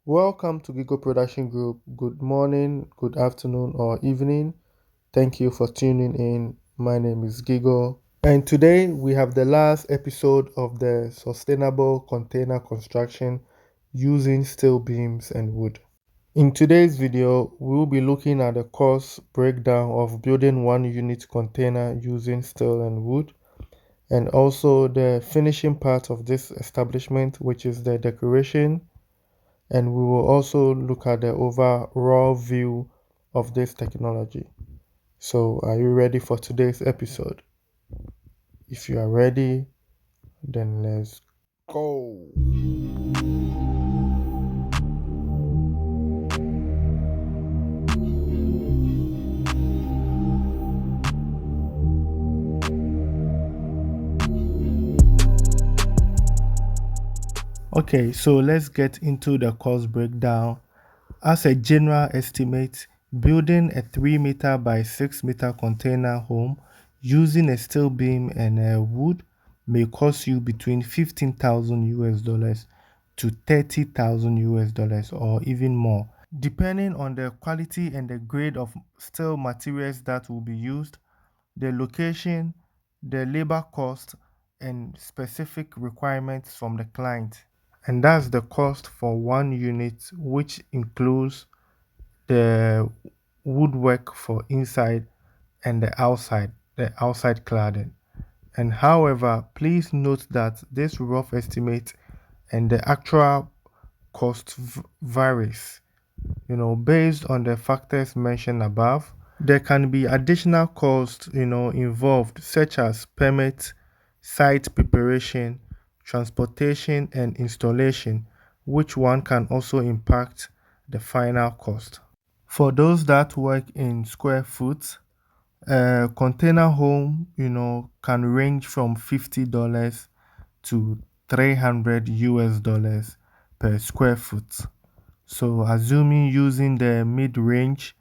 Welcome to Gigo Production Group. Good morning, good afternoon, or evening. Thank you for tuning in. My name is Gigo, and today we have the last episode of the sustainable container construction using steel beams and wood. In today's video, we'll be looking at the cost breakdown of building one unit container using steel and wood, and also the finishing part of this establishment, which is the decoration, and we will also look at the overall view of this technology. So, are you ready for today's episode? If you are ready, then let's go. Okay, so let's get into the cost breakdown. As a general estimate, building a 3 meter by 6 meter container home using a steel beam and a wood may cost you between 15,000 US dollars to 30,000 US dollars or even more, depending on the quality and the grade of steel materials that will be used, the location, the labor cost, and specific requirements from the client. And that's the cost for one unit, which includes the woodwork for inside and the outside cladding. And however, please note that this rough estimate and the actual cost varies, based on the factors mentioned above. There can be additional costs, involved, such as permit, site preparation, transportation, and installation, which one can also impact the final cost. For those that work in square foot, a container home, can range from $50 to 300 US dollars per square foot. So assuming using the mid range,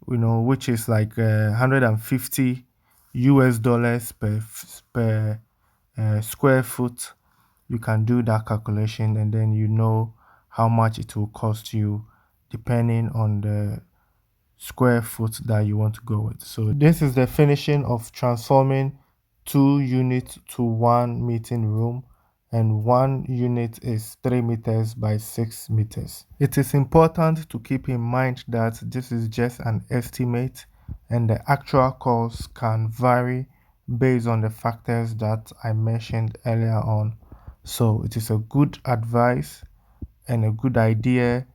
which is like 150 US dollars per square foot, you can do that calculation and then you know how much it will cost you depending on the square foot that you want to go with. So this is the finishing of transforming 2 units to one meeting room, and one unit is 3 meters by 6 meters. It is important to keep in mind that this is just an estimate and the actual cost can vary based on the factors that I mentioned earlier on. So it is a good advice and a good idea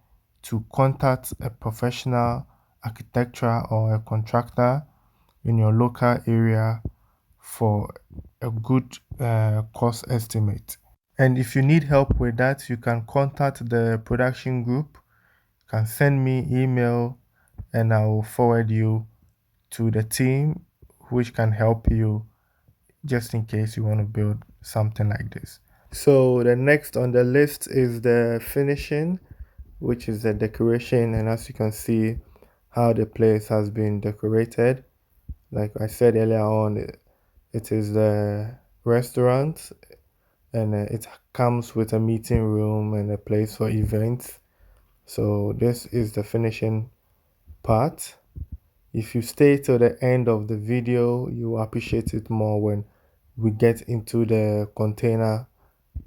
to contact a professional architectural or a contractor in your local area for a good cost estimate. And if you need help with that, you can contact the production group. You can send me email and I will forward you to the team which can help you just in case you want to build something like this. So the next on the list is the finishing, which is the decoration, and as you can see how the place has been decorated. Like I said earlier on, it is the restaurant, and it comes with a meeting room and a place for events. So this is the finishing part. If you stay till the end of the video, you will appreciate it more when we get into the container,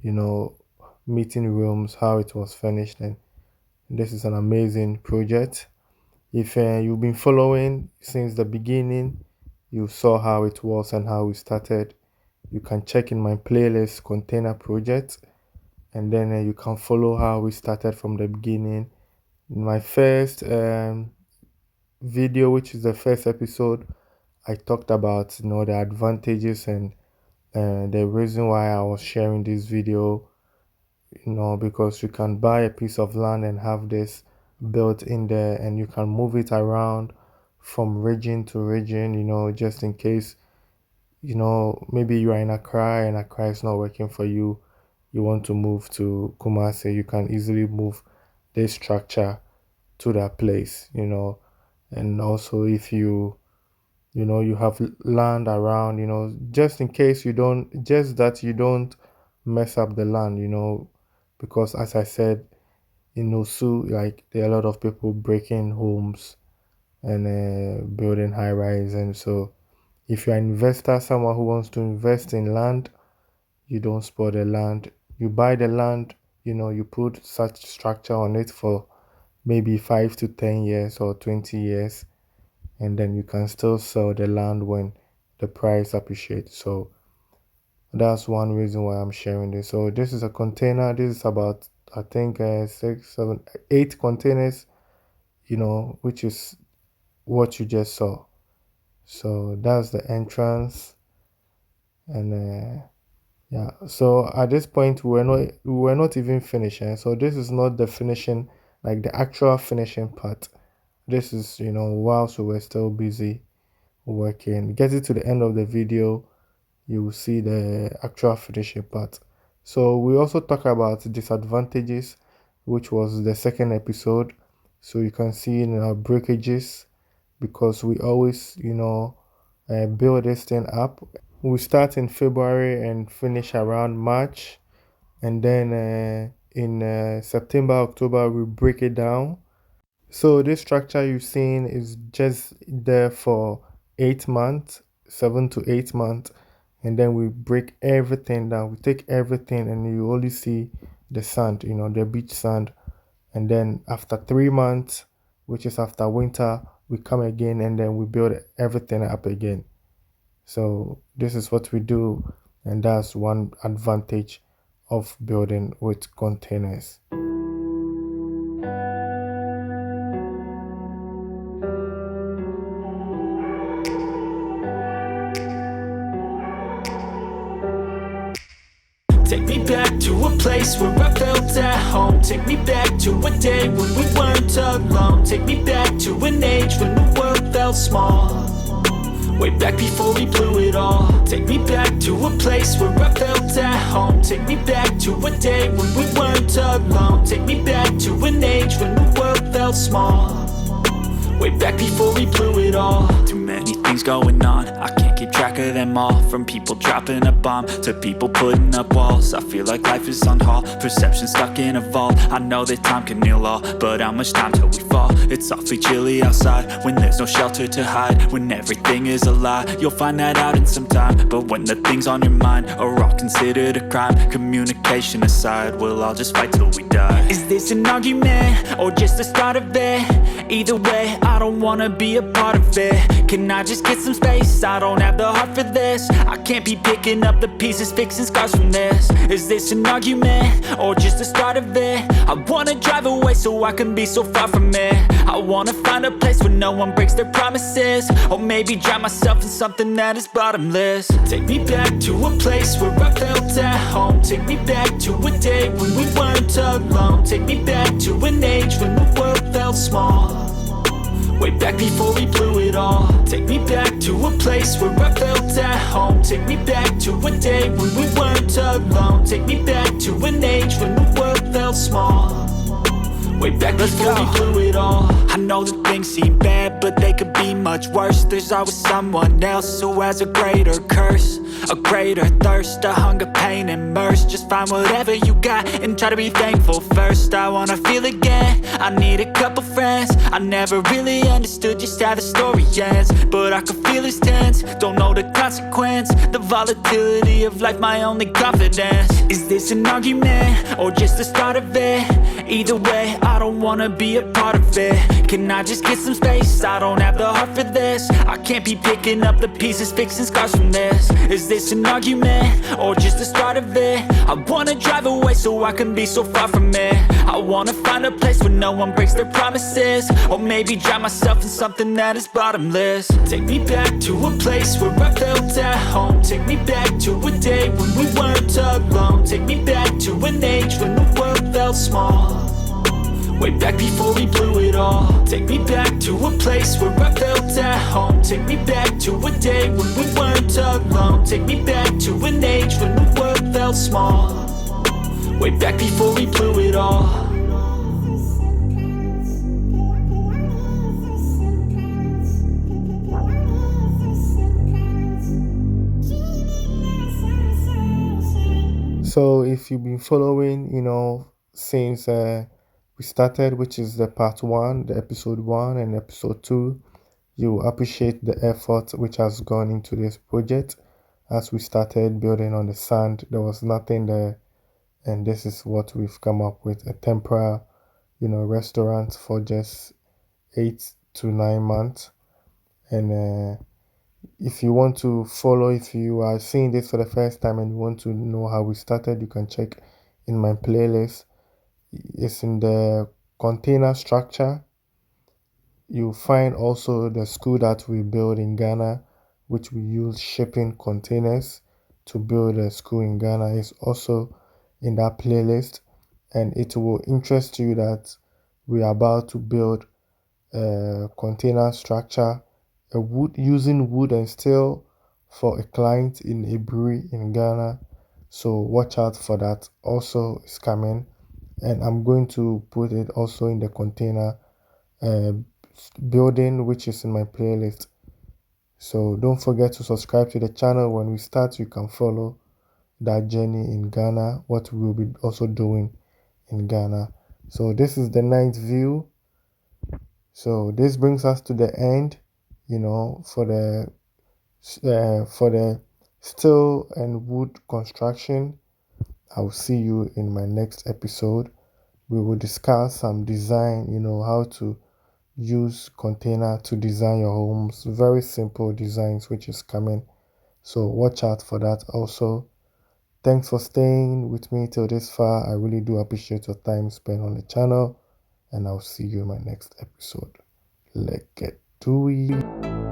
you know, meeting rooms, how it was finished. And this is an amazing project. If you've been following since the beginning, you saw how it was and how we started. You can check in my playlist container project, and then you can follow how we started from the beginning. In my first video, which is the first episode, I talked about the advantages and the reason why I was sharing this video, because you can buy a piece of land and have this built in there, and you can move it around from region to region, just in case, maybe you are in Accra and Accra is not working for you, you want to move to Kumasi, you can easily move this structure to that place, and also if you have land around, just in case you don't mess up the land, because as I said, in Osu, like there are a lot of people breaking homes and building high rise. And so, if you're an investor, someone who wants to invest in land, you don't spoil the land. You buy the land, you put such structure on it for maybe 5 to 10 years or 20 years, and then you can still sell the land when the price appreciates. So that's one reason why I'm sharing this. So this is a container. This is about, I think, 6, 7, 8 containers, which is what you just saw. So that's the entrance, and yeah. So at this point, we were not even finishing. So this is not the finishing, like the actual finishing part. This is, whilst we were still busy working. Getting to the end of the video, you will see the actual finishing part. So we also talk about disadvantages, which was the second episode. So you can see in our breakages, because we always, build this thing up. We start in February and finish around March, and then in September, October, we break it down. So this structure you've seen is just there for 8 months, 7 to 8 months, and then we break everything down. We take everything, and you only see the sand, the beach sand. And then after 3 months, which is after winter, we come again, and then we build everything up again. So this is what we do, and that's one advantage of building with containers. Take me back to a place where I felt at home. Take me back to a day when we weren't alone. Take me back to an age when the world felt small. Way back before we blew it all. Take me back to a place where I felt at home. Take me back to a day when we weren't alone. Take me back to an age when the world felt small. Way back before we blew it all. Too many things going on, I can't keep track of them all. From people dropping a bomb to people putting up walls. I feel like life is on hold, perception stuck in a vault. I know that time can heal all, but how much time till we fall? It's awfully chilly outside, when there's no shelter to hide. When everything is a lie, you'll find that out in some time. But when the things on your mind are all considered a crime, communication aside, we'll all just fight till we die. Is this an argument, or just the start of it? Either way, I don't wanna be a part of it. Can I just get some space? I don't have the heart for this. I can't be picking up the pieces, fixing scars from this. Is this an argument, or just the start of it? I wanna drive away so I can be so far from it. I wanna find a place where no one breaks their promises. Or maybe drown myself in something that is bottomless. Take me back to a place where I felt at home. Take me back to a day when we weren't alone. Take me back to an age when the world felt small. Way back before we blew it all. Take me back to a place where I felt at home. Take me back to a day when we weren't alone. Take me back to an age when the world felt small. Way back before we blew it all. I know that things seem bad, but they could be much worse. There's always someone else who has a greater curse, a greater thirst, a hunger, pain, and mercy. Just find whatever you got and try to be thankful first. I wanna feel again, I need a couple friends. I never really understood just how the story ends, but I can feel it's tense, don't know the consequence. The volatility of life, my only confidence. Is this an argument, or just the start of it? Either way, I don't wanna be a part of it. Can I just get some space? I don't have the heart for this. I can't be picking up the pieces, fixing scars from this. Is this an argument, or just the start of it? I wanna drive away so I can be so far from it. I wanna find a place where no one breaks their promises. Or maybe drown myself in something that is bottomless. Take me back to a place where I felt at home. Take me back to a day when we weren't alone. Take me back to an age when the world felt small. Way back before we blew it all. Take me back to a place where I felt at home. Take me back to a day when we weren't alone. Take me back to an age when the world felt small. Way back before we blew it all. So if you've been following, since we started, which is the part one, the episode one and episode two. You appreciate the effort which has gone into this project. As we started building on the sand, there was nothing there, and this is what we've come up with, a temporary, restaurant for just 8 to 9 months. And if you want to follow, if you are seeing this for the first time and you want to know how we started, you can check in my playlist. It's in the container structure. You'll find also the school that we built in Ghana, which we use shipping containers to build a school in Ghana, is also in that playlist. And it will interest you that we are about to build a container structure, a wood using wood and steel for a client in a brewery in Ghana. So watch out for that. Also, it's coming, and I'm going to put it also in the container uh, building, which is in my playlist. So don't forget to subscribe to the channel. When we start, you can follow that journey in Ghana, what we'll be also doing in Ghana. So this is the night view. So this brings us to the end, for the steel and wood construction. I'll see you in my next episode. We will discuss some design, how to use container to design your homes. Very simple designs which is coming. So watch out for that also. Thanks for staying with me till this far. I really do appreciate your time spent on the channel, and I'll see you in my next episode. Let's get to it.